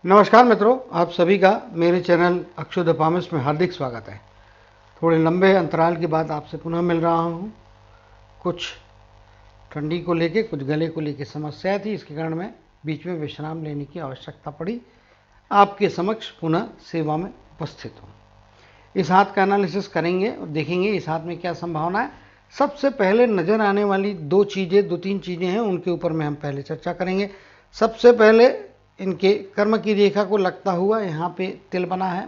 नमस्कार मित्रों, आप सभी का मेरे चैनल अक्षु द पामिस्ट में हार्दिक स्वागत है। थोड़े लंबे अंतराल के बाद आपसे पुनः मिल रहा हूँ। कुछ ठंडी को लेके, कुछ गले को लेके समस्या थी, इसके कारण मैं बीच में विश्राम लेने की आवश्यकता पड़ी। आपके समक्ष पुनः सेवा में उपस्थित हूँ। इस हाथ का एनालिसिस करेंगे और देखेंगे इस हाथ में क्या संभावना है। सबसे पहले नज़र आने वाली दो तीन चीज़ें हैं, उनके ऊपर में हम पहले चर्चा करेंगे। सबसे पहले इनके कर्म की रेखा को लगता हुआ यहाँ पे तिल बना है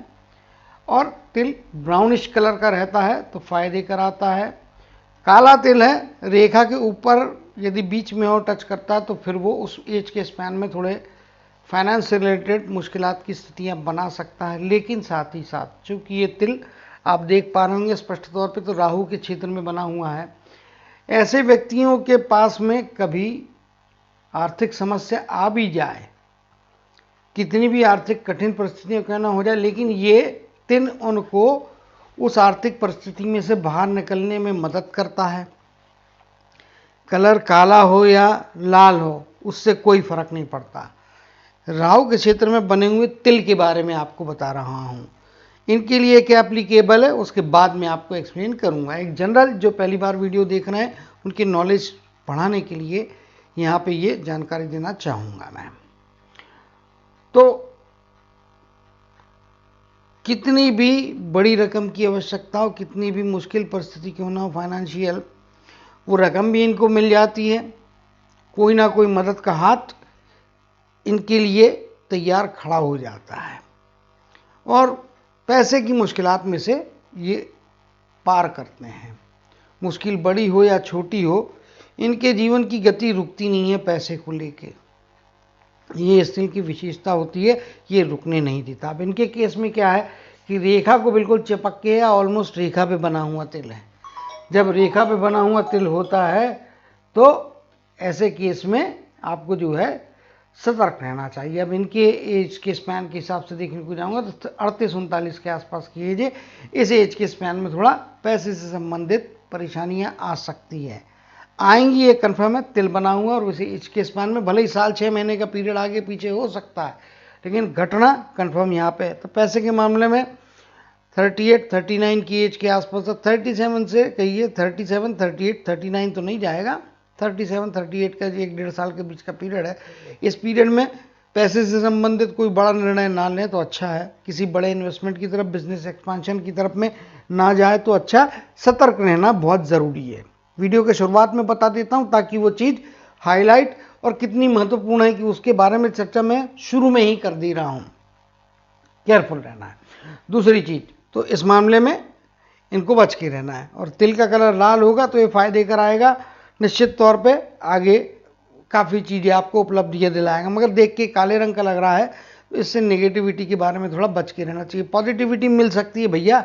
और तिल ब्राउनिश कलर का रहता है तो फायदे कराता है। काला तिल है, रेखा के ऊपर यदि बीच में और टच करता है तो फिर वो उस एज के स्पैन में थोड़े फाइनेंस से रिलेटेड मुश्किलात की स्थितियां बना सकता है। लेकिन साथ ही साथ चूंकि ये तिल आप देख पा रहे होंगे स्पष्ट तौर पे तो राहु के क्षेत्र में बना हुआ है, ऐसे व्यक्तियों के पास में कभी आर्थिक समस्या आ भी जाए, कितनी भी आर्थिक कठिन परिस्थितियों क्यों ना हो जाए, लेकिन ये तिल उनको उस आर्थिक परिस्थिति में से बाहर निकलने में मदद करता है। कलर काला हो या लाल हो उससे कोई फर्क नहीं पड़ता। राहु के क्षेत्र में बने हुए तिल के बारे में आपको बता रहा हूँ, इनके लिए क्या एप्लीकेबल है उसके बाद में आपको एक्सप्लेन करूँगा। एक जनरल जो पहली बार वीडियो देख रहे हैं उनकी नॉलेज बढ़ाने के लिए यहाँ पे ये जानकारी देना चाहूँगा मैं। तो कितनी भी बड़ी रकम की आवश्यकता हो, कितनी भी मुश्किल परिस्थिति क्यों ना हो फाइनेंशियल, वो रकम भी इनको मिल जाती है। कोई ना कोई मदद का हाथ इनके लिए तैयार खड़ा हो जाता है और पैसे की मुश्किलात में से ये पार करते हैं। मुश्किल बड़ी हो या छोटी हो, इनके जीवन की गति रुकती नहीं है। पैसे को लेके ये इस तिल की विशेषता होती है, ये रुकने नहीं देता। अब इनके केस में क्या है कि रेखा को बिल्कुल चिपक के या ऑलमोस्ट रेखा पे बना हुआ तिल है। जब रेखा पे बना हुआ तिल होता है तो ऐसे केस में आपको जो है सतर्क रहना चाहिए। अब इनके एज के स्पैन के हिसाब से देखने को जाऊंगा तो 38-39 के आसपास की एज है। इस एज के स्पैन में थोड़ा पैसे से संबंधित परेशानियां आ सकती है, आएंगी, ये कन्फर्म है। तिल बना हुआ और उसी एज के स्पैन में भले ही साल 6 महीने का पीरियड आगे पीछे हो सकता है, लेकिन घटना कन्फर्म यहाँ पे है। तो पैसे के मामले में 38-39 की एज के आसपास, 37 से कहिए 37, 38, 39 तो नहीं जाएगा, 37-38 का 1-1.5 साल के बीच का पीरियड है। इस पीरियड में पैसे से संबंधित कोई बड़ा निर्णय ना लें तो अच्छा है। किसी बड़े इन्वेस्टमेंट की तरफ, बिजनेस एक्सपांशन की तरफ में ना जाए तो अच्छा। सतर्क रहना बहुत ज़रूरी है। वीडियो के शुरुआत में बता देता हूँ ताकि वो चीज़ हाईलाइट और कितनी महत्वपूर्ण है कि उसके बारे में चर्चा मैं शुरू में ही कर दे रहा हूँ। केयरफुल रहना है। दूसरी चीज़ तो इस मामले में इनको बच के रहना है। और तिल का कलर लाल होगा तो ये फायदे कराएगा निश्चित तौर पे, आगे काफ़ी चीज़ें आपको उपलब्धियाँ दिलाएगा। मगर देख के काले रंग का लग रहा है तो इससे नेगेटिविटी के बारे में थोड़ा बच के रहना चाहिए। पॉजिटिविटी मिल सकती है भैया,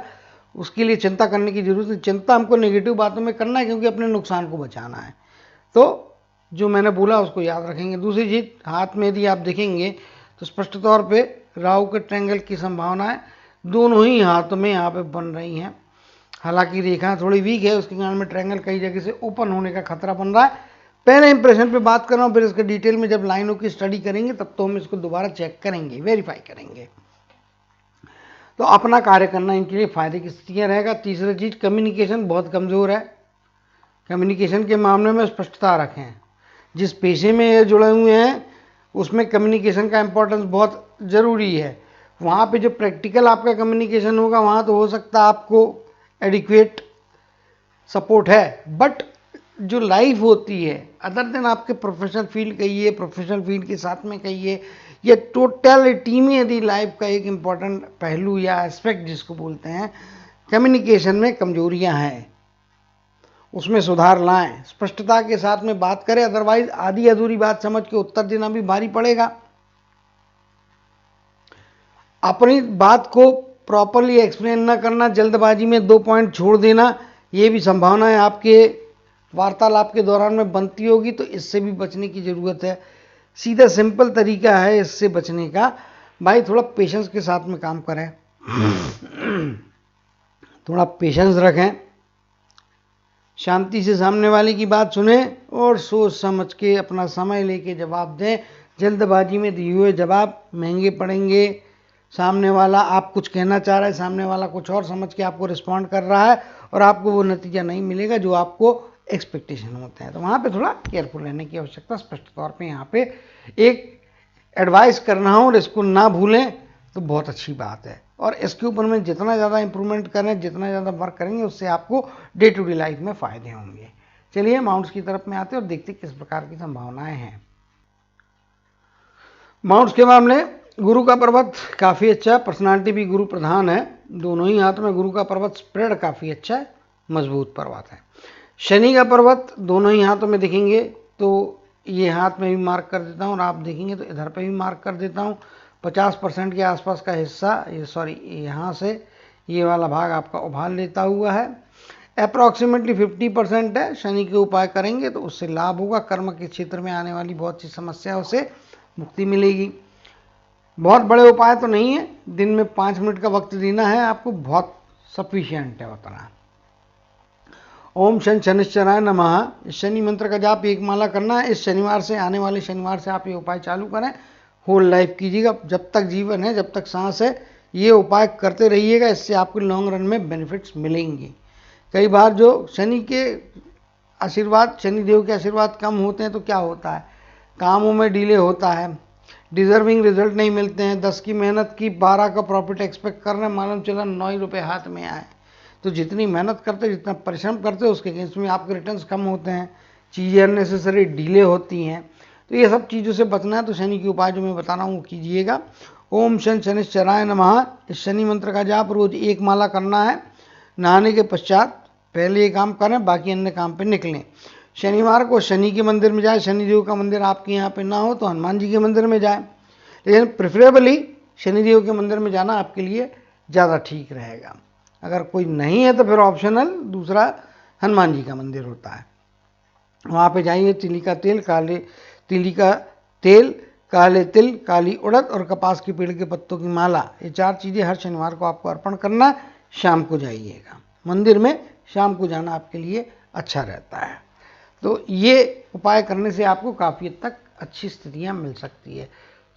उसके लिए चिंता करने की जरूरत नहीं। चिंता हमको नेगेटिव बातों में करना है क्योंकि अपने नुकसान को बचाना है। तो जो मैंने बोला उसको याद रखेंगे। दूसरी चीज़, हाथ में यदि आप देखेंगे तो स्पष्ट तौर पे राहु के ट्रायंगल की संभावना है दोनों ही हाथ में यहाँ पे बन रही हैं। हालांकि रेखा थोड़ी वीक है, उसके कारण में ट्रायंगल कई जगह से ओपन होने का खतरा बन रहा है। पहले इंप्रेशन पे बात कर रहा हूँ, फिर इसके डिटेल में जब लाइनों की स्टडी करेंगे तब तो हम इसको दोबारा चेक करेंगे, वेरीफाई करेंगे। तो अपना कार्य करना इनके लिए फायदे की स्थितियाँ रहेगा। तीसरी चीज़, कम्युनिकेशन बहुत कमज़ोर है। कम्युनिकेशन के मामले में स्पष्टता रखें। जिस पेशे में ये जुड़े हुए हैं उसमें कम्युनिकेशन का इम्पोर्टेंस बहुत ज़रूरी है। वहाँ पे जो प्रैक्टिकल आपका कम्युनिकेशन होगा वहाँ तो हो सकता है आपको एडिक्वेट सपोर्ट है, बट जो लाइफ होती है अदर देन आपके प्रोफेशनल फील्ड कहिए, प्रोफेशनल फील्ड के साथ में कहिए, या टोटलिटी में यदि लाइफ का एक इम्पॉर्टेंट पहलू या एस्पेक्ट जिसको बोलते हैं, कम्युनिकेशन में कमजोरियां हैं, उसमें सुधार लाएं, स्पष्टता के साथ में बात करें। अदरवाइज आधी अधूरी बात समझ के उत्तर देना भी भारी पड़ेगा। अपनी बात को प्रॉपरली एक्सप्लेन न करना, जल्दबाजी में 2 पॉइंट छोड़ देना, ये भी संभावना है आपके वार्तालाप के दौरान में बनती होगी। तो इससे भी बचने की ज़रूरत है। सीधा सिंपल तरीका है इससे बचने का, भाई थोड़ा पेशेंस के साथ में काम करें, थोड़ा पेशेंस रखें, शांति से सामने वाले की बात सुने और सोच समझ के अपना समय लेके जवाब दें, जल्दबाजी में दिए हुए जवाब महंगे पड़ेंगे। सामने वाला आप कुछ कहना चाह रहा है, सामने वाला कुछ और समझ के आपको रिस्पॉन्ड कर रहा है और आपको वो नतीजा नहीं मिलेगा जो आपको एक्सपेक्टेशन होता है। तो वहाँ पे थोड़ा केयरफुल रहने की आवश्यकता स्पष्ट तौर पे यहाँ पे एक एडवाइस करना हो और इसको ना भूलें तो बहुत अच्छी बात है। और इसके ऊपर में जितना ज़्यादा इंप्रूवमेंट करें, जितना ज़्यादा वर्क करेंगे, उससे आपको डे टू डे लाइफ में फ़ायदे होंगे। चलिए माउंट्स की तरफ में आते हैं और देखते किस प्रकार की संभावनाएं हैं। माउंट्स के मामले, गुरु का पर्वत काफ़ी अच्छा, पर्सनालिटी भी गुरु प्रधान है, दोनों ही हाथ में गुरु का पर्वत स्प्रेड काफ़ी अच्छा है, मजबूत पर्वत है। शनि का पर्वत दोनों ही हाथों में दिखेंगे, तो ये हाथ में भी मार्क कर देता हूँ और आप देखेंगे तो इधर पे भी मार्क कर देता हूँ। 50% के आसपास का हिस्सा, यहाँ से ये वाला भाग आपका उभार लेता हुआ है। अप्रॉक्सीमेटली 50% है। शनि के उपाय करेंगे तो उससे लाभ होगा, कर्म के क्षेत्र में आने वाली बहुत सी समस्याओं से मुक्ति मिलेगी। बहुत बड़े उपाय तो नहीं है, दिन में 5 मिनट का वक्त देना है आपको, बहुत सफिशिएंट है उतना। ओम शन शनिश्चराय नमः, शनि मंत्र का जाप 1 माला करना है। इस शनिवार से, आने वाले शनिवार से आप ये उपाय चालू करें, होल लाइफ कीजिएगा, जब तक जीवन है, जब तक सांस है, ये उपाय करते रहिएगा। इससे आपको लॉन्ग रन में बेनिफिट्स मिलेंगे। कई बार जो शनि के आशीर्वाद, शनिदेव के आशीर्वाद कम होते हैं तो क्या होता है, कामों में डिले होता है, डिजर्विंग रिजल्ट नहीं मिलते हैं। 10 की मेहनत की 12 का प्रॉफिट एक्सपेक्ट कर रहे हैं, मालूम चला 9 ही रुपये हाथ में आए। तो जितनी मेहनत करते, जितना परिश्रम करते, उसके अगेंस्ट में आपके रिटर्न्स कम होते हैं, चीज़ें अननेसेसरी डिले होती हैं। तो ये सब चीज़ों से बचना है तो शनि के उपाय जो मैं बता रहा हूँ वो कीजिएगा। ओम शन शनिश्चराय नमः, इस शनि मंत्र का जाप रोज 1 माला करना है। नहाने के पश्चात पहले ये काम करें, बाकी अन्य काम पे निकलें। शनिवार को शनि के मंदिर में जाए, शनिदेव का मंदिर आपके यहाँ पे ना हो तो हनुमान जी के मंदिर में जाए, लेकिन प्रेफरेबली शनिदेव के मंदिर में जाना आपके लिए ज़्यादा ठीक रहेगा। अगर कोई नहीं है तो फिर ऑप्शनल दूसरा हनुमान जी का मंदिर होता है, वहाँ पे जाइए। तिली का तेल, काले तिल, काली उड़द और कपास के पेड़ के पत्तों की माला, ये 4 चीज़ें हर शनिवार को आपको अर्पण करना। शाम को जाइएगा मंदिर में, शाम को जाना आपके लिए अच्छा रहता है। तो ये उपाय करने से आपको काफ़ी हद तक अच्छी स्थितियाँ मिल सकती है।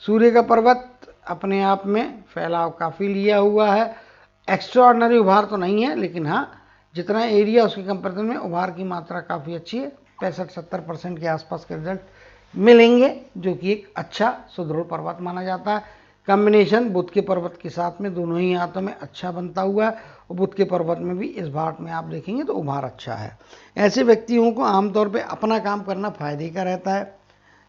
सूर्य का पर्वत अपने आप में फैलाव काफ़ी लिया हुआ है, एक्स्ट्राऑर्डिनरी उभार तो नहीं है, लेकिन हाँ जितना एरिया उसके कंपेरिजन में उभार की मात्रा काफ़ी अच्छी है। 65-70% के आसपास के रिजल्ट मिलेंगे, जो कि एक अच्छा सुदृढ़ पर्वत माना जाता है। कॉम्बिनेशन बुध के पर्वत के साथ में दोनों ही हाथों में अच्छा बनता हुआ है, और बुध के पर्वत में भी इस भाट में आप देखेंगे तो उभार अच्छा है। ऐसे व्यक्तियों को आमतौर पे अपना काम करना फायदे का रहता है।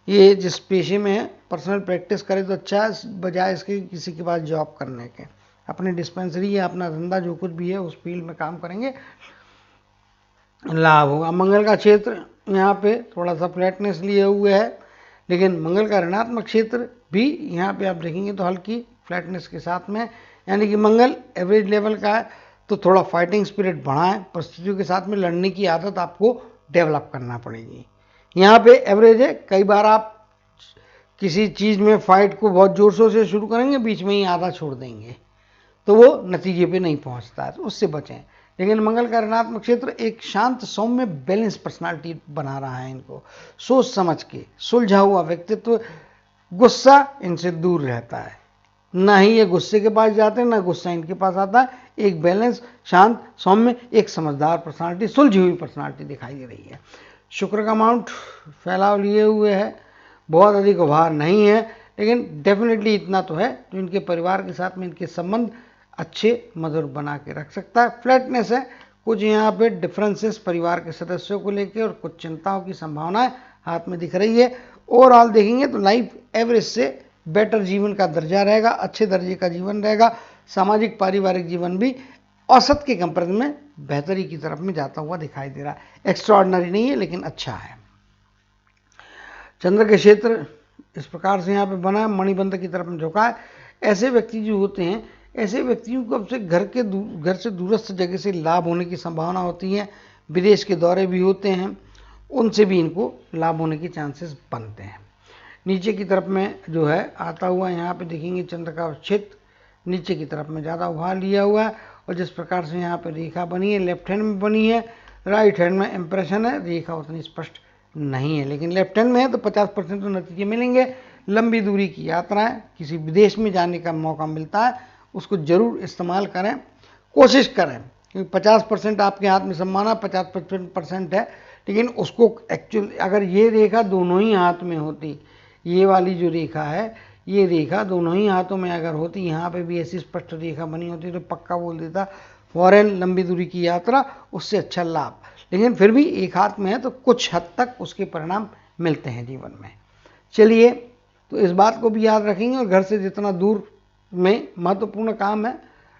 ये जिस पेशे में है पर्सनल प्रैक्टिस करे तो अच्छा है, बजाय इसके किसी के पास जॉब करने के। अपने डिस्पेंसरी या अपना धंधा जो कुछ भी है उस फील्ड में काम करेंगे, लाभ होगा। मंगल का क्षेत्र यहाँ पे थोड़ा सा फ्लैटनेस लिए हुए है, लेकिन मंगल का ऋणात्मक क्षेत्र भी यहाँ पे आप देखेंगे तो हल्की फ्लैटनेस के साथ में, यानी कि मंगल एवरेज लेवल का है। तो थोड़ा फाइटिंग स्पिरिट बढ़ाएं, परिस्थितियों के साथ में लड़ने की आदत आपको डेवलप करना पड़ेगी। यहाँ पे एवरेज है, कई बार आप किसी चीज़ में फाइट को बहुत जोर शोर से शुरू करेंगे, बीच में ही आधा छोड़ देंगे तो वो नतीजे पे नहीं पहुँचता है, तो उससे बचें। लेकिन मंगल का ऋणात्मक क्षेत्र एक शांत सौम्य बैलेंस पर्सनालिटी बना रहा है इनको, सोच समझ के सुलझा हुआ व्यक्तित्व, गुस्सा इनसे दूर रहता है, ना ही ये गुस्से के पास जाते हैं ना गुस्सा इनके पास आता है। एक बैलेंस, शांत, सौम्य, एक समझदार पर्सनालिटी, सुलझी हुई पर्सनालिटी दिखाई दे रही है। शुक्र का माउंट फैलाव लिए हुए है, बहुत अधिक उभार नहीं है, लेकिन डेफिनेटली इतना तो है जो इनके परिवार के साथ में इनके संबंध अच्छे मधुर बना के रख सकता है। फ्लैटनेस है, कुछ यहाँ पे डिफरेंसेस परिवार के सदस्यों को लेकर और कुछ चिंताओं की संभावनाएं हाथ में दिख रही है। ओवरऑल देखेंगे तो लाइफ एवरेज से बेटर जीवन का दर्जा रहेगा, अच्छे दर्जे का जीवन रहेगा। सामाजिक पारिवारिक जीवन भी औसत के कंपेरिजन में बेहतरी की तरफ में जाता हुआ दिखाई दे रहा है। एक्स्ट्राऑर्डिनरी नहीं है लेकिन अच्छा है। चंद्र के क्षेत्र इस प्रकार से यहाँ पे बना है, मणिबंध की तरफ में झुका है। ऐसे व्यक्ति जो होते हैं, ऐसे व्यक्तियों को अब से घर से दूरस्थ जगह से लाभ होने की संभावना होती है। विदेश के दौरे भी होते हैं, उनसे भी इनको लाभ होने के चांसेस बनते हैं। नीचे की तरफ में जो है आता हुआ यहाँ पे देखेंगे चंद्र का क्षेत्र नीचे की तरफ में ज़्यादा उभार लिया हुआ है, और जिस प्रकार से यहाँ पे रेखा बनी है लेफ्ट हैंड में बनी है, राइट हैंड में इम्प्रेशन है, रेखा उतनी स्पष्ट नहीं है, लेकिन लेफ्ट हैंड में है तो 50% तो नतीजे मिलेंगे। लंबी दूरी की यात्राएं, किसी विदेश में जाने का मौका मिलता है, उसको जरूर इस्तेमाल करें, कोशिश करें, क्योंकि 50% आपके हाथ में संभावना 50% है, लेकिन उसको एक्चुअल अगर ये रेखा दोनों ही हाथ में होती, ये वाली जो रेखा है, ये रेखा दोनों ही हाथों में अगर होती, यहाँ पे भी ऐसी स्पष्ट रेखा बनी होती तो पक्का बोल देता फॉरेन लंबी दूरी की यात्रा, उससे अच्छा लाभ। लेकिन फिर भी एक हाथ में है तो कुछ हद तक उसके परिणाम मिलते हैं जीवन में। चलिए, तो इस बात को भी याद रखेंगे, और घर से जितना दूर में महत्वपूर्ण काम है,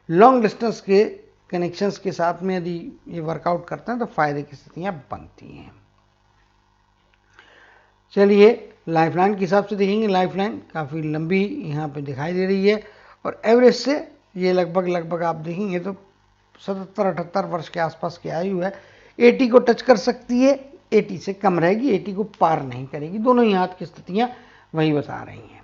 लॉन्ग डिस्टेंस के कनेक्शंस के साथ में यदि ये वर्कआउट करते हैं तो फायदे की स्थितियां बनती हैं। चलिए, लाइफलाइन के हिसाब से देखेंगे, लाइफलाइन काफ़ी लंबी यहाँ पे दिखाई दे रही है, और एवरेज से ये लगभग आप देखेंगे तो 77-78 वर्ष के आसपास की आयु है। 80 को टच कर सकती है, 80 से कम रहेगी, 80 को पार नहीं करेगी। दोनों ही हाथ की स्थितियाँ वही बता रही हैं।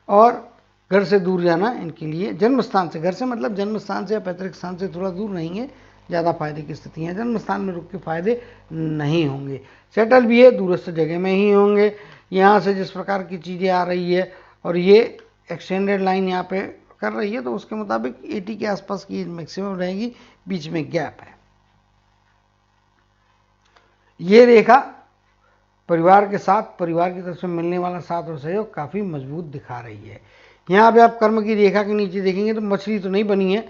और घर से दूर जाना इनके लिए, जन्म स्थान से, घर से मतलब जन्म स्थान से या पैतृक स्थान से थोड़ा दूर रहेंगे, ज़्यादा फायदे की स्थिति है। जन्म स्थान में रुक के फायदे नहीं होंगे। सेटल भी है, दूरस्थ जगह में ही होंगे। यहाँ से जिस प्रकार की चीज़ें आ रही है और ये एक्सटेंडेड लाइन यहाँ पे कर रही है, तो उसके मुताबिक 80 के आसपास की मैक्सिमम रहेगी, बीच में गैप है। ये रेखा परिवार के साथ, परिवार की तरफ से मिलने वाला साथ और सहयोग काफ़ी मजबूत दिखा रही है। यहाँ पे आप कर्म की रेखा के नीचे देखेंगे तो मछली तो नहीं बनी है,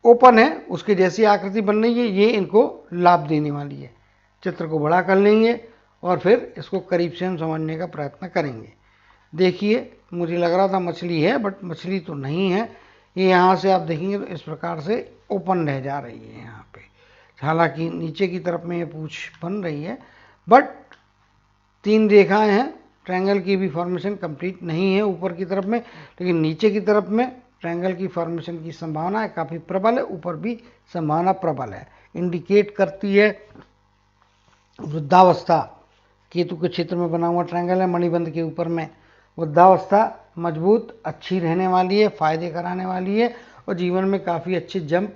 ओपन है, उसकी जैसी आकृति बन रही है, ये इनको लाभ देने वाली है। चित्र को बड़ा कर लेंगे और फिर इसको करीब से हम समझने का प्रयत्न करेंगे। देखिए, मुझे लग रहा था मछली है, बट मछली तो नहीं है। ये यहाँ से आप देखेंगे तो इस प्रकार से ओपन रह जा रही है यहाँ पे। हालांकि नीचे की तरफ में ये पूंछ बन रही है, बट 3 रेखाएं हैं, ट्रायंगल की भी फॉर्मेशन कंप्लीट नहीं है ऊपर की तरफ में, लेकिन नीचे की तरफ में ट्रायंगल की फॉर्मेशन की संभावना है काफ़ी प्रबल है, ऊपर भी संभावना प्रबल है। इंडिकेट करती है वृद्धावस्था। केतु के क्षेत्र में बना हुआ ट्रायंगल है, मणिबंध के ऊपर में। वृद्धावस्था मजबूत अच्छी रहने वाली है, फायदे कराने वाली है, और जीवन में काफ़ी अच्छे जंप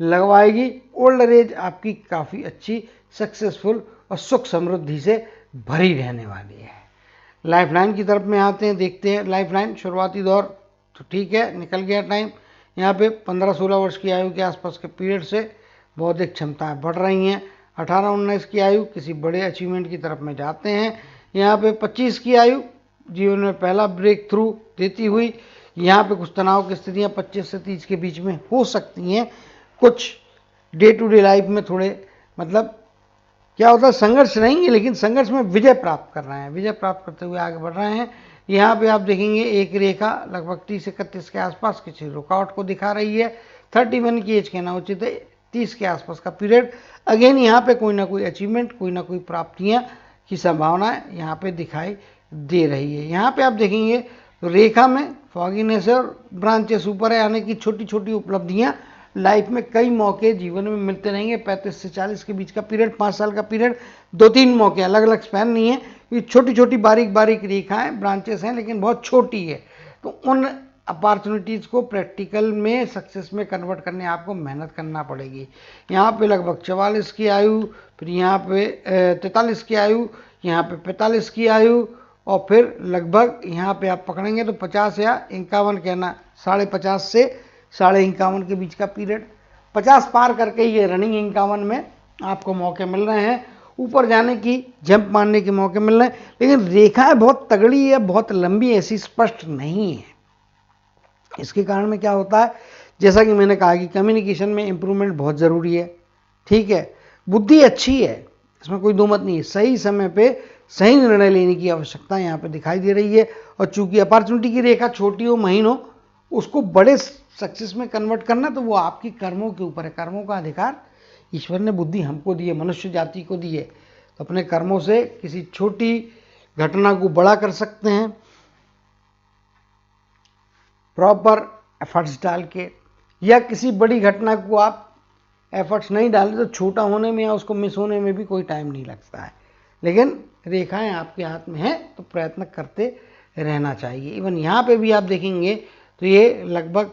लगवाएगी। ओल्ड एज आपकी काफ़ी अच्छी सक्सेसफुल और सुख समृद्धि से भरी रहने वाली है। लाइफलाइन की तरफ में आते हैं, देखते हैं। लाइफलाइन शुरुआती दौर तो ठीक है, निकल गया टाइम। यहाँ पे 15-16 वर्ष की आयु के आसपास के पीरियड से बौद्धिक क्षमताएं बढ़ रही हैं। 18-19 की आयु किसी बड़े अचीवमेंट की तरफ में जाते हैं। यहाँ पे 25 की आयु जीवन में पहला ब्रेक थ्रू देती हुई, यहाँ पे कुछ तनाव की स्थितियाँ 25 से 30 के बीच में हो सकती हैं। कुछ डे टू डे लाइफ में थोड़े मतलब क्या होता है, संघर्ष रहेंगे, लेकिन संघर्ष में विजय प्राप्त कर रहे हैं, विजय प्राप्त करते हुए आगे बढ़ रहे हैं। यहाँ पे आप देखेंगे एक रेखा लगभग 30-31 के आसपास किसी रुकावट को दिखा रही है। 31 की एज कहना उचित है, 30 के आसपास का पीरियड। अगेन यहाँ पे कोई ना कोई अचीवमेंट, कोई ना कोई प्राप्तियाँ की संभावना यहाँ पे दिखाई दे रही है। यहाँ पे आप देखेंगे तो रेखा में फॉगिनेस और ब्रांचेस ऊपर है, यानी कि छोटी छोटी उपलब्धियाँ लाइफ में कई मौके जीवन में मिलते रहेंगे। 35 से 40 के बीच का पीरियड, 5 साल का पीरियड, 2-3 मौके, अलग अलग स्पैन नहीं है, ये छोटी छोटी बारीक बारीक रेखाएं, ब्रांचेस हैं, लेकिन बहुत छोटी है। तो उन अपॉर्चुनिटीज़ को प्रैक्टिकल में सक्सेस में कन्वर्ट करने आपको मेहनत करना पड़ेगी। यहाँ पे लगभग 44 की आयु, फिर यहाँ पे 43 की आयु, यहाँ पे 45 की आयु, और फिर लगभग यहाँ पे आप पकड़ेंगे तो 50 या 51 कहना, 50.5 से 51.5 के बीच का पीरियड। 50 पार करके ये रनिंग 51 में आपको मौके मिल रहे हैं, ऊपर जाने की, जंप मारने के मौके मिल रहे हैं। लेकिन रेखाएं बहुत तगड़ी है, बहुत लंबी, ऐसी स्पष्ट नहीं है। इसके कारण में क्या होता है, जैसा कि मैंने कहा कि कम्युनिकेशन में इंप्रूवमेंट बहुत ज़रूरी है। ठीक है, बुद्धि अच्छी है, इसमें कोई दो मत नहीं है, सही समय पे सही निर्णय लेने की आवश्यकता यहाँ पे दिखाई दे रही है। और चूंकि अपॉर्चुनिटी की रेखा छोटी हो, महीन हो, उसको बड़े सक्सेस में कन्वर्ट करना तो वो आपकी कर्मों के ऊपर है। कर्मों का अधिकार ईश्वर ने बुद्धि हमको दी है, मनुष्य जाति को दी है। तो अपने कर्मों से किसी छोटी घटना को बड़ा कर सकते हैं, प्रॉपर एफर्ट्स डाल के, या किसी बड़ी घटना को आप एफर्ट्स नहीं डालें तो छोटा होने में या उसको मिस होने में भी कोई टाइम नहीं लगता है। लेकिन रेखाएं आपके हाथ में हैं तो प्रयत्न करते रहना चाहिए। इवन यहाँ पे भी आप देखेंगे तो ये लगभग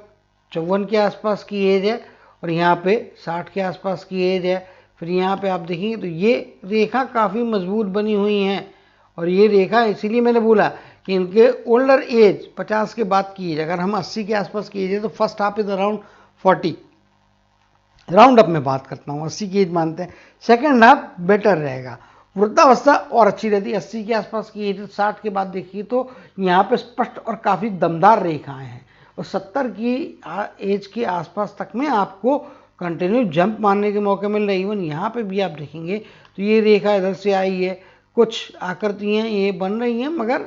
54 के आसपास की एज है, और यहाँ पे 60 के आसपास की एज है। फिर यहाँ पे आप देखेंगे तो ये रेखा काफ़ी मजबूत बनी हुई हैं, और ये रेखा इसीलिए मैंने बोला कि इनके ओल्डर एज 50 के बाद की एज, अगर हम 80 के आसपास की एज है तो first half is around 40, round up में बात करता हूँ, 80 की एज मानते हैं, सेकेंड हाफ बेटर रहेगा। वृद्धावस्था और अच्छी रहती है। 80 के आसपास की एज, 60 के बाद देखिए तो यहाँ पे स्पष्ट और काफ़ी दमदार रेखाएं हैं, और 70 की एज के आसपास तक में आपको कंटिन्यू जंप मारने के मौके मिल रहे हैं। इवन यहाँ पे भी आप देखेंगे तो ये रेखा इधर से आई है, कुछ आकृतियाँ ये बन रही हैं मगर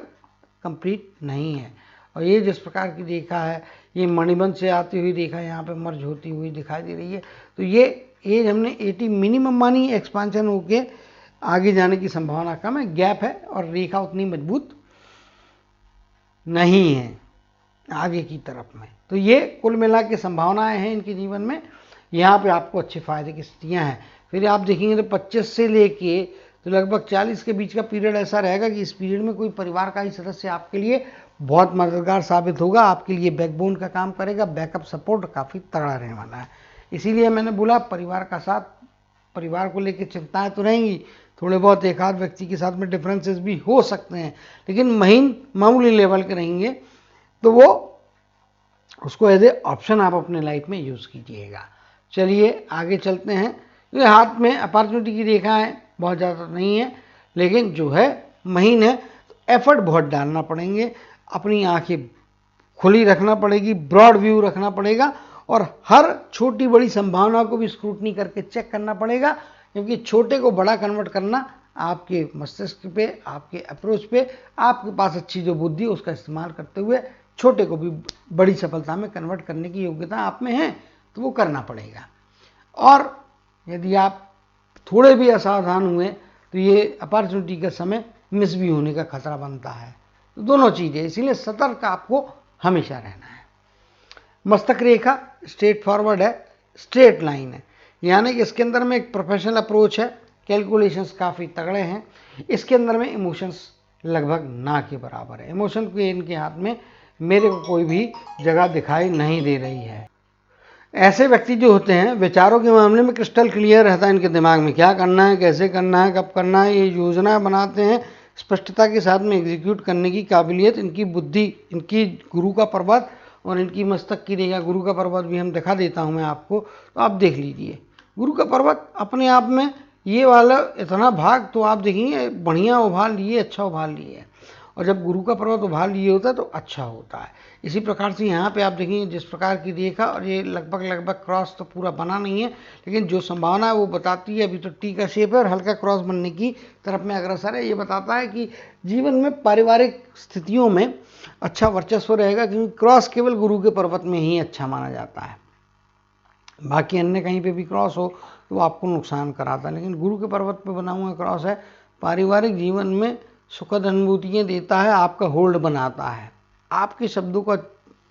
कंप्लीट नहीं है। और ये जिस प्रकार की रेखा है, ये मणिबंध से आती हुई रेखा यहाँ पे मर्ज होती हुई दिखाई दे रही है। तो ये एज हमने 80 मिनिमम मानी, एक्सपांशन होके आगे जाने की संभावना कम है, गैप है और रेखा उतनी मजबूत नहीं है आगे की तरफ में। तो ये कुल मिला के संभावनाएं हैं इनके जीवन में, यहाँ पे आपको अच्छे फायदे की स्थितियाँ हैं। फिर आप देखेंगे तो 25 से लेके तो लगभग 40 के बीच का पीरियड ऐसा रहेगा कि इस पीरियड में कोई परिवार का ही सदस्य आपके लिए बहुत मददगार साबित होगा, आपके लिए बैकबोन का काम करेगा, बैकअप सपोर्ट काफ़ी तगड़ा रहने वाला है। इसीलिए मैंने बोला परिवार का साथ, परिवार को लेकर चिंताएं तो रहेंगी, थोड़े बहुत एक आध व्यक्ति के साथ में डिफरेंसेस भी हो सकते हैं, लेकिन महीन मामूली लेवल के रहेंगे, तो वो उसको एज ए ऑप्शन आप अपने लाइफ में यूज़ कीजिएगा। चलिए आगे चलते हैं। ये हाथ में अपॉर्चुनिटी की रेखा है, बहुत ज़्यादा नहीं है, लेकिन जो है महीन है, तो एफर्ट बहुत डालना पड़ेंगे, अपनी आंखें खुली रखना पड़ेगी, ब्रॉड व्यू रखना पड़ेगा, और हर छोटी बड़ी संभावना को भी स्क्रूटनी करके चेक करना पड़ेगा, क्योंकि छोटे को बड़ा कन्वर्ट करना आपके मस्तिष्क पे, आपके अप्रोच पे, आपके पास अच्छी जो बुद्धि है उसका इस्तेमाल करते हुए छोटे को भी बड़ी सफलता में कन्वर्ट करने की योग्यता आप में है, तो वो करना पड़ेगा। और यदि आप थोड़े भी असावधान हुए तो ये अपॉर्चुनिटी का समय मिस भी होने का खतरा बनता है। तो दोनों चीज़ें, इसीलिए सतर्क आपको हमेशा रहना है। मस्तक रेखा स्ट्रेट फॉरवर्ड है, स्ट्रेट लाइन है, यानी कि इसके अंदर में एक प्रोफेशनल अप्रोच है, कैलकुलेशंस काफ़ी तगड़े हैं, इसके अंदर में इमोशंस लगभग ना के बराबर है। इमोशन के इनके हाथ में मेरे को कोई भी जगह दिखाई नहीं दे रही है। ऐसे व्यक्ति जो होते हैं विचारों के मामले में क्रिस्टल क्लियर रहता है इनके दिमाग में, क्या करना है, कैसे करना है, कब करना है, ये योजना बनाते हैं, स्पष्टता के साथ में एग्जीक्यूट करने की काबिलियत, इनकी बुद्धि, इनकी गुरु का पर्वत और इनकी मस्तक की रेखा, गुरु का पर्वत भी हम दिखा देता हूं मैं आपको, तो आप देख लीजिए। गुरु का पर्वत अपने आप में ये वाला इतना भाग तो आप देखेंगे बढ़िया उभार लिए, अच्छा उभार लिए है, और जब गुरु का पर्वत उभार लिए होता है तो अच्छा होता है। इसी प्रकार से यहाँ पे आप देखेंगे जिस प्रकार की रेखा, और ये लगभग क्रॉस तो पूरा बना नहीं है, लेकिन जो संभावना है वो बताती है, अभी तो टी का शेप है और हल्का क्रॉस बनने की तरफ में अग्रसर है। ये बताता है कि जीवन में पारिवारिक स्थितियों में अच्छा वर्चस्व रहेगा, क्योंकि क्रॉस केवल गुरु के पर्वत में ही अच्छा माना जाता है, बाकी अन्य कहीं पे भी क्रॉस हो तो आपको नुकसान कराता है, लेकिन गुरु के पर्वत पे बना हुआ क्रॉस है, पारिवारिक जीवन में सुखद अनुभूतियाँ देता है, आपका होल्ड बनाता है, आपके शब्दों का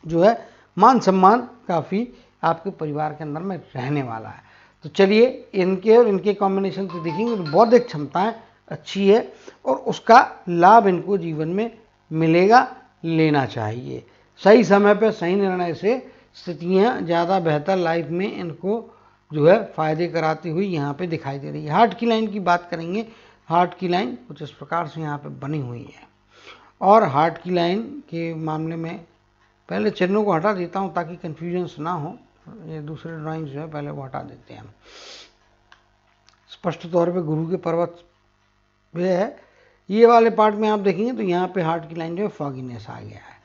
जो है मान सम्मान काफ़ी आपके परिवार के अंदर में रहने वाला है। तो चलिए इनके और इनके कॉम्बिनेशन से देखेंगे तो बौद्धिक क्षमताएं अच्छी है और उसका लाभ इनको जीवन में मिलेगा, लेना चाहिए। सही समय पर सही निर्णय से स्थितियाँ ज़्यादा बेहतर लाइफ में इनको जो है फायदे कराती हुई यहाँ पे दिखाई दे रही है। हार्ट की लाइन की बात करेंगे, हार्ट की लाइन कुछ इस प्रकार से यहाँ पे बनी हुई है, और हार्ट की लाइन के मामले में पहले चिन्हों को हटा देता हूँ ताकि कन्फ्यूजन्स ना हो, ये दूसरे ड्राइंग जो है पहले वो हटा देते हैं हम। स्पष्ट तौर पे गुरु के पर्वत वे है, ये वाले पार्ट में आप देखेंगे तो यहाँ पे हार्ट की लाइन जो है फॉगीनेस आ गया है,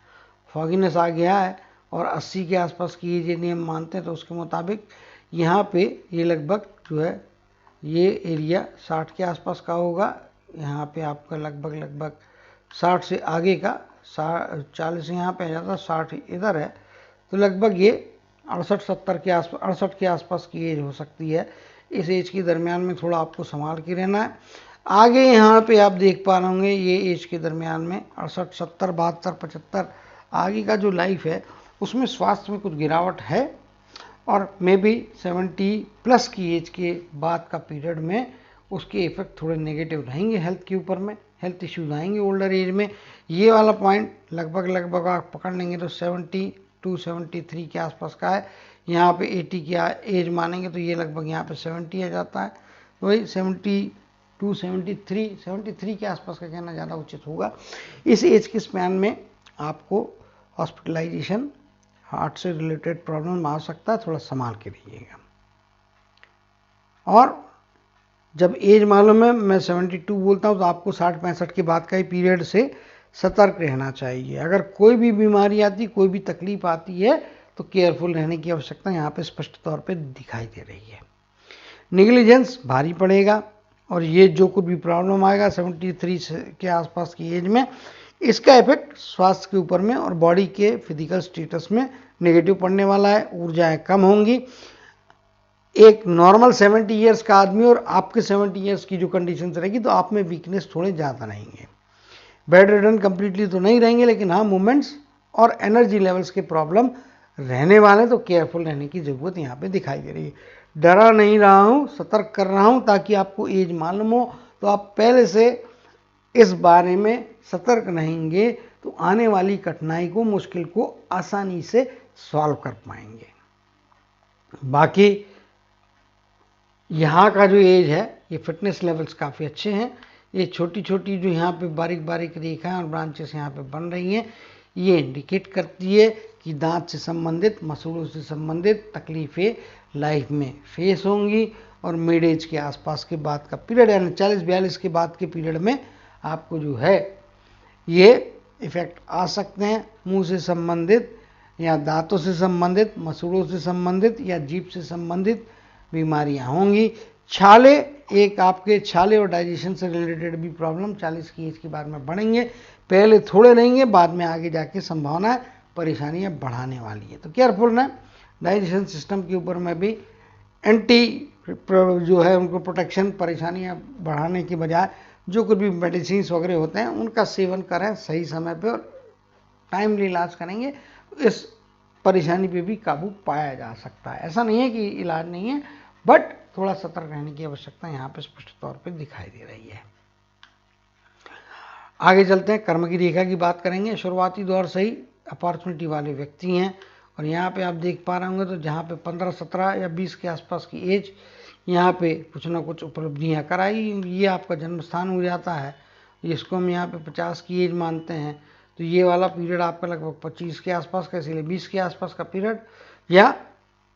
फॉगीनेस आ गया है, और 80 के आसपास की ये नियम मानते हैं तो उसके मुताबिक यहाँ पे ये लगभग जो है ये एरिया 60 के आसपास का होगा, यहाँ पे आपका लगभग 60 से आगे का 40 यहाँ पे आ जाता, 60 इधर है, तो लगभग ये 68-70 के आसपास, 68 के आसपास की एज हो सकती है। इस एज के दरमियान में थोड़ा आपको संभाल के रहना है। आगे यहाँ पे आप देख पा रहे होंगे ये एज के दरमियान में 68, 70, 72, 75 आगे का जो लाइफ है उसमें स्वास्थ्य में कुछ गिरावट है, और मे बी 70+ की एज के बाद का पीरियड में उसके इफेक्ट थोड़े नेगेटिव रहेंगे हेल्थ के ऊपर में, हेल्थ इश्यूज आएंगे ओल्डर एज में। ये वाला पॉइंट लगभग आप पकड़ लेंगे तो 72-73 के आसपास का है। यहाँ पे 80 की एज मानेंगे तो ये लगभग यहाँ पे 70 आ जाता है, वही 72 73 के आसपास का कहना ज़्यादा उचित होगा। इस एज के स्पैन में आपको हॉस्पिटलाइजेशन, हार्ट से रिलेटेड प्रॉब्लम आ सकता है, थोड़ा संभाल के रहिएगा। और जब एज मालूम है, मैं 72 बोलता हूँ, तो आपको 60-65 के बाद का ही पीरियड से सतर्क रहना चाहिए। अगर कोई भी बीमारी आती, कोई भी तकलीफ आती है, तो केयरफुल रहने की आवश्यकता यहाँ पे स्पष्ट तौर पे दिखाई दे रही है। निगलिजेंस भारी पड़ेगा, और ये जो कुछ भी प्रॉब्लम आएगा 73 के आसपास की एज में, इसका इफेक्ट स्वास्थ्य के ऊपर में और बॉडी के फिजिकल स्टेटस में नेगेटिव पड़ने वाला है। ऊर्जाएं कम होंगी। एक नॉर्मल 70 ईयर्स का आदमी और आपके 70 ईयर्स की जो कंडीशन रहेगी, तो आप में वीकनेस थोड़े ज़्यादा रहेंगे। बेड रिडन कंप्लीटली तो नहीं रहेंगे, लेकिन हाँ मूवमेंट्स और एनर्जी लेवल्स के प्रॉब्लम रहने वाले, तो केयरफुल रहने की ज़रूरत यहाँ पे दिखाई दे रही है। डरा नहीं रहा हूँ, सतर्क कर रहा हूँ, ताकि आपको एज मालूम हो, तो आप पहले से इस बारे में सतर्क रहेंगे, तो आने वाली कठिनाई को, मुश्किल को आसानी से सॉल्व कर पाएंगे। बाकी यहाँ का जो एज है, ये फिटनेस लेवल्स काफ़ी अच्छे हैं। ये छोटी छोटी जो यहाँ पे बारीक बारीक रेखाएं और ब्रांचेस यहाँ पे बन रही हैं, ये इंडिकेट करती है कि दांत से संबंधित, मसूड़ों से संबंधित तकलीफ़ें लाइफ में फेस होंगी। और मिड एज के आसपास के बाद का पीरियड, यानी 40-42 के बाद के पीरियड में आपको जो है ये इफ़ेक्ट आ सकते हैं। मुंह से संबंधित या दांतों से संबंधित, मसूड़ों से संबंधित या जीभ से संबंधित बीमारियां होंगी। छाले, एक आपके छाले और डाइजेशन से रिलेटेड भी प्रॉब्लम 40 की एज के बाद में बढ़ेंगे। पहले थोड़े रहेंगे, बाद में आगे जाके संभावना है परेशानियां बढ़ाने वाली है, तो केयरफुल ना। डाइजेशन सिस्टम के ऊपर में भी एंटी जो है उनको प्रोटेक्शन, परेशानियां बढ़ाने के बजाय जो कुछ भी मेडिसिन वगैरह होते हैं उनका सेवन करें सही समय पे, और टाइमली इलाज करेंगे, इस परेशानी पे भी काबू पाया जा सकता है। ऐसा नहीं है कि इलाज नहीं है, बट थोड़ा सतर्क रहने की आवश्यकता यहाँ पे स्पष्ट तौर पे दिखाई दे रही है। आगे चलते हैं, कर्म की रेखा की बात करेंगे। शुरुआती दौर से ही अपॉर्चुनिटी वाले व्यक्ति हैं, और यहाँ पे आप देख पा रहे होंगे, तो जहाँ पे 15, 17 या 20 के आसपास की एज, यहाँ पे कुछ ना कुछ उपलब्धियाँ कराई, ये आपका जन्म स्थान हो जाता है। इसको हम यहाँ पे 50 की एज मानते हैं, तो ये वाला पीरियड आपका लगभग 25 के आसपास का, इसलिए 20 के आसपास का पीरियड, या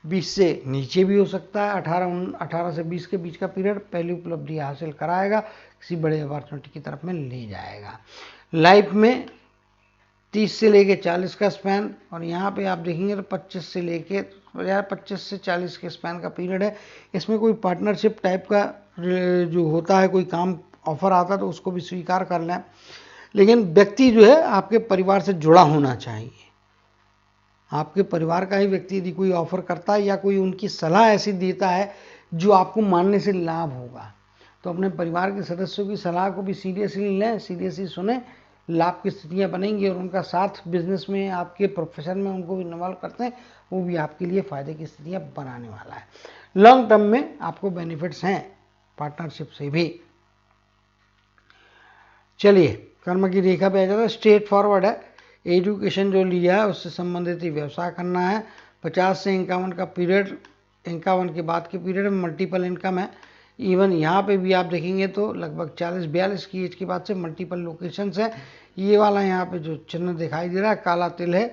20 से नीचे भी हो सकता है। 18 से 20 के बीच का पीरियड पहली उपलब्धि हासिल कराएगा, किसी बड़े अपॉर्चुनिटी की तरफ में ले जाएगा। लाइफ में 30 से लेके 40 का स्पैन, और यहाँ पे आप देखेंगे तो 25 से 40 के स्पैन का पीरियड है। इसमें कोई पार्टनरशिप टाइप का जो होता है, कोई काम ऑफर आता है, तो उसको भी स्वीकार कर लें। लेकिन व्यक्ति जो है आपके परिवार से जुड़ा होना चाहिए। आपके परिवार का ही व्यक्ति यदि कोई ऑफर करता है या कोई उनकी सलाह ऐसी देता है जो आपको मानने से लाभ होगा, तो अपने परिवार के सदस्यों की सलाह को भी सीरियसली लें, सीरियसली सुने। लाभ की स्थितियां बनेंगी, और उनका साथ बिजनेस में, आपके प्रोफेशन में उनको भी इन्वॉल्व करते हैं, वो भी आपके लिए फ़ायदे की स्थितियां बनाने वाला है। लॉन्ग टर्म में आपको बेनिफिट्स हैं पार्टनरशिप से भी। चलिए, कर्म की रेखा पे आ जाता है। स्ट्रेट फॉरवर्ड है। एजुकेशन जो लिया है उससे संबंधित ही व्यवसाय करना है। 50 से 51 का पीरियड, 51 के बाद के पीरियड में मल्टीपल इनकम है। इवन यहाँ पे भी आप देखेंगे तो लगभग 40-42 की एज के बाद से मल्टीपल लोकेशंस है। ये वाला यहाँ पे जो चिन्ह दिखाई दे रहा है, काला तिल है।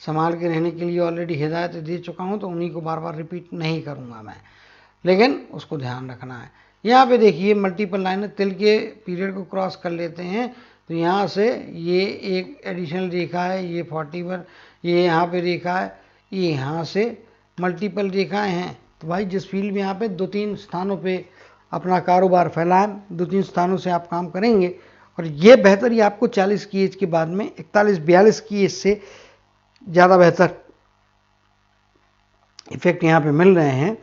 संभाल के रहने के लिए ऑलरेडी हिदायत दे चुका हूँ, तो उन्हीं को बार बार रिपीट नहीं करूँगा मैं, लेकिन उसको ध्यान रखना है। यहाँ पे देखिए मल्टीपल लाइन, तिल के पीरियड को क्रॉस कर लेते हैं, तो यहाँ से ये एक एडिशनल रेखा है, ये 41, ये यहाँ पे रेखा है, ये यहाँ से मल्टीपल रेखाएं हैं। तो भाई जिस फील्ड में यहाँ पे 2-3 स्थानों पे अपना कारोबार फैलाएं, 2-3 स्थानों से आप काम करेंगे, और ये बेहतर ही आपको 40 की एज के बाद में 41-42 की एज से ज़्यादा बेहतर इफेक्ट यहाँ पे मिल रहे हैं।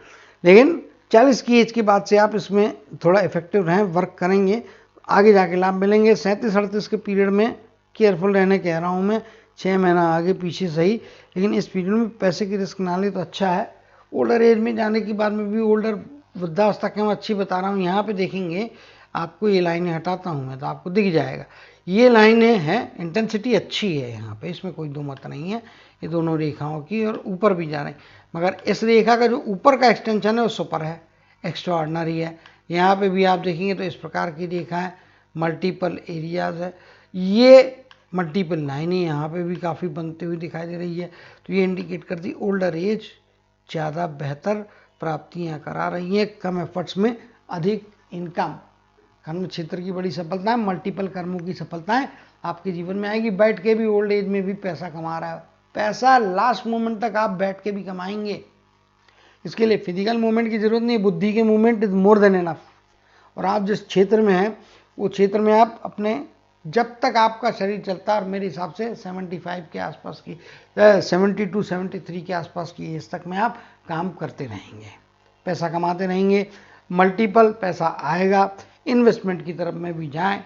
लेकिन 40 की एज के बाद से आप इसमें थोड़ा इफेक्टिव रहें, वर्क करेंगे, आगे जाके लाभ मिलेंगे। 37-38 के पीरियड में केयरफुल रहने कह रहा हूँ मैं, 6 महीना आगे पीछे सही, लेकिन इस पीरियड में पैसे की रिस्क ना ले तो अच्छा है। ओल्डर एज में जाने के बाद में भी, ओल्डर वृद्धावस्था के मैं अच्छी बता रहा हूँ। यहाँ पे देखेंगे आपको, ये लाइनें हटाता हूँ मैं तो आपको दिख जाएगा, ये लाइनें हैं, इंटेंसिटी अच्छी है यहाँ पे, इसमें कोई दो मत नहीं है, ये दोनों रेखाओं की, और ऊपर भी जा रहे हैं। मगर इस रेखा का जो ऊपर का एक्सटेंशन है वो सुपर है, एक्स्ट्रा ऑर्डिनरी है। यहाँ पे भी आप देखेंगे तो इस प्रकार की रेखा है, मल्टीपल एरियाज है, ये मल्टीपल लाइनें यहाँ पे भी काफ़ी बनती हुई दिखाई दे रही है। तो ये इंडिकेट करती ओल्डर एज ज़्यादा बेहतर प्राप्तियाँ करा रही हैं, कम एफर्ट्स में अधिक इनकम। कर्म क्षेत्र की बड़ी सफलताएं, मल्टीपल कर्मों की सफलताएं आपके जीवन में आएगी। बैठ के भी ओल्ड एज में भी पैसा कमा रहा है, पैसा लास्ट मोमेंट तक आप बैठ के भी कमाएंगे। इसके लिए फिजिकल मूवमेंट की जरूरत नहीं, बुद्धि के movement is more than enough. और आप जिस क्षेत्र में हैं वो क्षेत्र में आप अपने जब तक आपका शरीर चलता है, और मेरे हिसाब से 75 के आसपास की 72 73 के आसपास की एज तक में आप काम करते रहेंगे, पैसा कमाते रहेंगे, मल्टीपल पैसा आएगा। इन्वेस्टमेंट की तरफ में भी जाएं,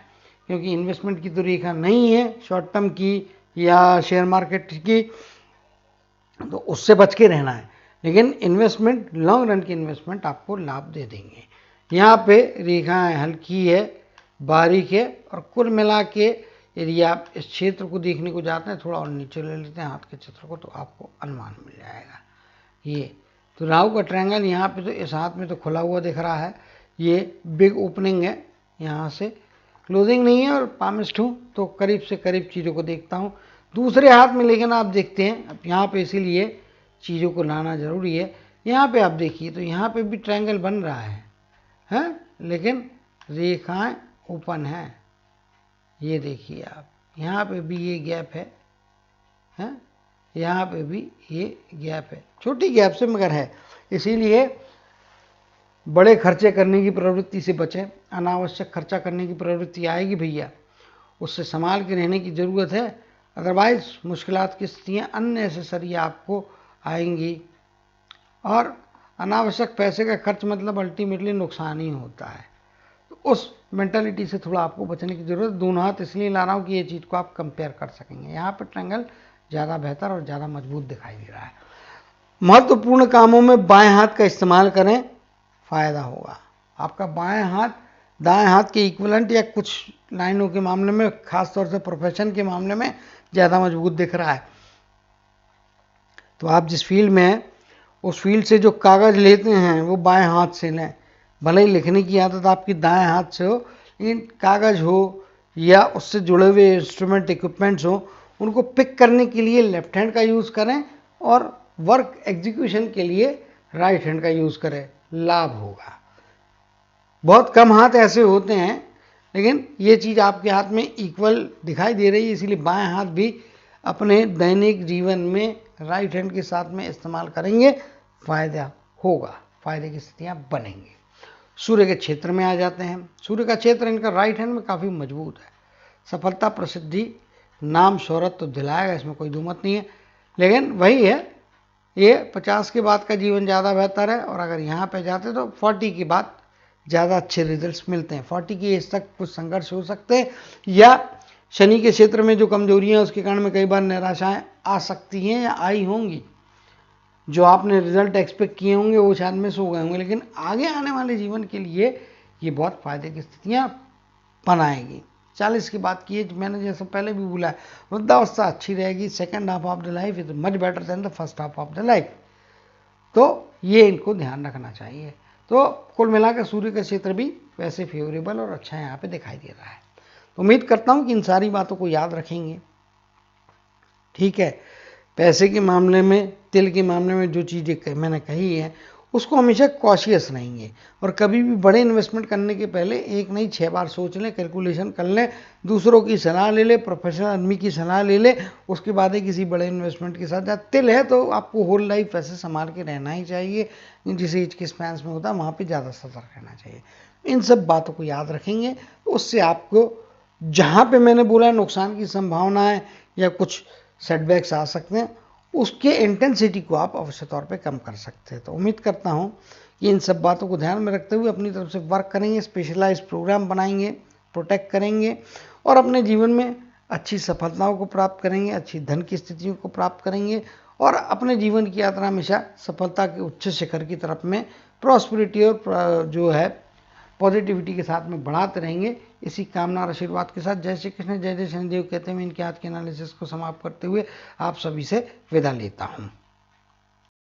क्योंकि इन्वेस्टमेंट की तो रेखा नहीं है शॉर्ट टर्म की या शेयर मार्केट की, तो उससे बच के रहना है। लेकिन इन्वेस्टमेंट, लॉन्ग रन की इन्वेस्टमेंट आपको लाभ दे देंगे। यहाँ पे रेखाएं हल्की है, बारीक है, और कुल मिला के यदि आप इस क्षेत्र को देखने को जाते हैं, थोड़ा और नीचे ले लेते हैं हाथ के क्षेत्र को, तो आपको अनुमान मिल जाएगा। ये तो राहु का ट्रायंगल यहाँ पे तो इस हाथ में तो खुला हुआ दिख रहा है, ये बिग ओपनिंग है, यहाँ से क्लोजिंग नहीं है, और पामिस्ट हूँ तो करीब से करीब चीज़ों को देखता हूँ दूसरे हाथ में। लेकिन आप देखते हैं अब यहाँ पे, इसीलिए चीज़ों को लाना जरूरी है। यहाँ पे आप देखिए तो यहाँ पे भी ट्रायंगल बन रहा है, लेकिन रेखाएं ओपन है। ये देखिए आप, यहाँ पे भी ये गैप है, यहाँ पे भी ये गैप है, छोटी गैप से मगर है। इसीलिए बड़े खर्चे करने की प्रवृत्ति से बचें, अनावश्यक खर्चा करने की प्रवृत्ति आएगी भैया, उससे संभाल के रहने की ज़रूरत है। अदरवाइज मुश्किलात की स्थितियाँ अननेसेसरी आपको आएंगी, और अनावश्यक पैसे का खर्च मतलब अल्टीमेटली नुकसान ही होता है। तो उस मेंटालिटी से थोड़ा आपको बचने की ज़रूरत। दोनों हाथ इसलिए ला रहा हूँ कि ये चीज़ को आप कंपेयर कर सकेंगे। यहाँ पर ट्रायंगल ज़्यादा बेहतर और ज़्यादा मजबूत दिखाई दे रहा है। महत्वपूर्ण कामों में बाएं हाथ का इस्तेमाल करें, फ़ायदा होगा। आपका बाएं हाथ दाएं हाथ के इक्विवेलेंट या कुछ लाइनों के मामले में, खासतौर से प्रोफेशन के मामले में ज़्यादा मजबूत दिख रहा है। तो आप जिस फील्ड में हैं उस फील्ड से जो कागज़ लेते हैं वो बाएं हाथ से लें। भले ही लिखने की आदत आपकी दाएं हाथ से हो, लेकिन कागज़ हो या उससे जुड़े हुए इंस्ट्रूमेंट इक्विपमेंट्स हो, उनको पिक करने के लिए लेफ्ट हैंड का यूज़ करें, और वर्क एग्जीक्यूशन के लिए राइट हैंड का यूज़ करें, लाभ होगा। बहुत कम हाथ ऐसे होते हैं, लेकिन ये चीज़ आपके हाथ में इक्वल दिखाई दे रही है, इसीलिए बाएं हाथ भी अपने दैनिक जीवन में राइट हैंड के साथ में इस्तेमाल करेंगे, फ़ायदा होगा, फ़ायदे की स्थितियाँ बनेंगी। सूर्य के क्षेत्र में आ जाते हैं। सूर्य का क्षेत्र इनका राइट हैंड में काफ़ी मजबूत है। सफलता, प्रसिद्धि, नाम, शोहरत तो दिलाएगा, इसमें कोई दो मत नहीं है। लेकिन वही है, ये 50 के बाद का जीवन ज़्यादा बेहतर है, और अगर यहाँ पे जाते तो 40 के बाद ज़्यादा अच्छे रिजल्ट्स मिलते हैं। 40 की एज तक कुछ संघर्ष हो सकते हैं, या शनि के क्षेत्र में जो कमजोरियाँ हैं उसके कारण में कई बार निराशाएं आ सकती हैं या आई होंगी। जो आपने रिजल्ट एक्सपेक्ट किए होंगे वो शायद मिस हो गए होंगे, लेकिन आगे आने वाले जीवन के लिए ये बहुत फायदे की स्थितियाँ बनाएगी। 40 की बात की, मैंने जैसे पहले भी बोला, वृद्धावस्था अच्छी रहेगी। Second half of the life is much better than the first half of the life. तो ये इनको ध्यान रखना चाहिए। तो कुल मिलाकर सूर्य का क्षेत्र भी वैसे फेवरेबल और अच्छा यहाँ पे दिखाई दे रहा है। तो उम्मीद करता हूँ कि इन सारी बातों को याद रखेंगे। ठीक है, पैसे के मामले में, तिल के मामले में जो चीज़ें मैंने कही हैं उसको हमेशा कॉशियस रहेंगे, और कभी भी बड़े इन्वेस्टमेंट करने के पहले एक नहीं 6 बार सोच लें, कैलकुलेशन कर लें, दूसरों की सलाह ले लें, प्रोफेशनल आदमी की सलाह ले लें, उसके बाद ही किसी बड़े इन्वेस्टमेंट के साथ जाए। तिल है तो आपको होल लाइफ वैसे संभाल के रहना ही चाहिए, जिस एज के स्पैन में होता है वहाँ पर ज़्यादा सतर्क रहना चाहिए। इन सब बातों को याद रखेंगे, उससे आपको जहाँ पे मैंने बोला नुकसान की संभावना है या कुछ सेटबैक्स आ सकते हैं, उसके इंटेंसिटी को आप अवश्य तौर पे कम कर सकते हैं। तो उम्मीद करता हूँ कि इन सब बातों को ध्यान में रखते हुए अपनी तरफ से वर्क करेंगे, स्पेशलाइज प्रोग्राम बनाएंगे, प्रोटेक्ट करेंगे, और अपने जीवन में अच्छी सफलताओं को प्राप्त करेंगे, अच्छी धन की स्थितियों को प्राप्त करेंगे, और अपने जीवन की यात्रा हमेशा सफलता के उच्च शिखर की तरफ में, प्रॉस्पेरिटी और जो है पॉजिटिविटी के साथ में बढ़ाते रहेंगे। इसी कामना और आशीर्वाद के साथ जय श्री कृष्ण, जय जय शनिदेव कहते हुए इनके आज के एनालिसिस को समाप्त करते हुए आप सभी से विदा लेता हूँ।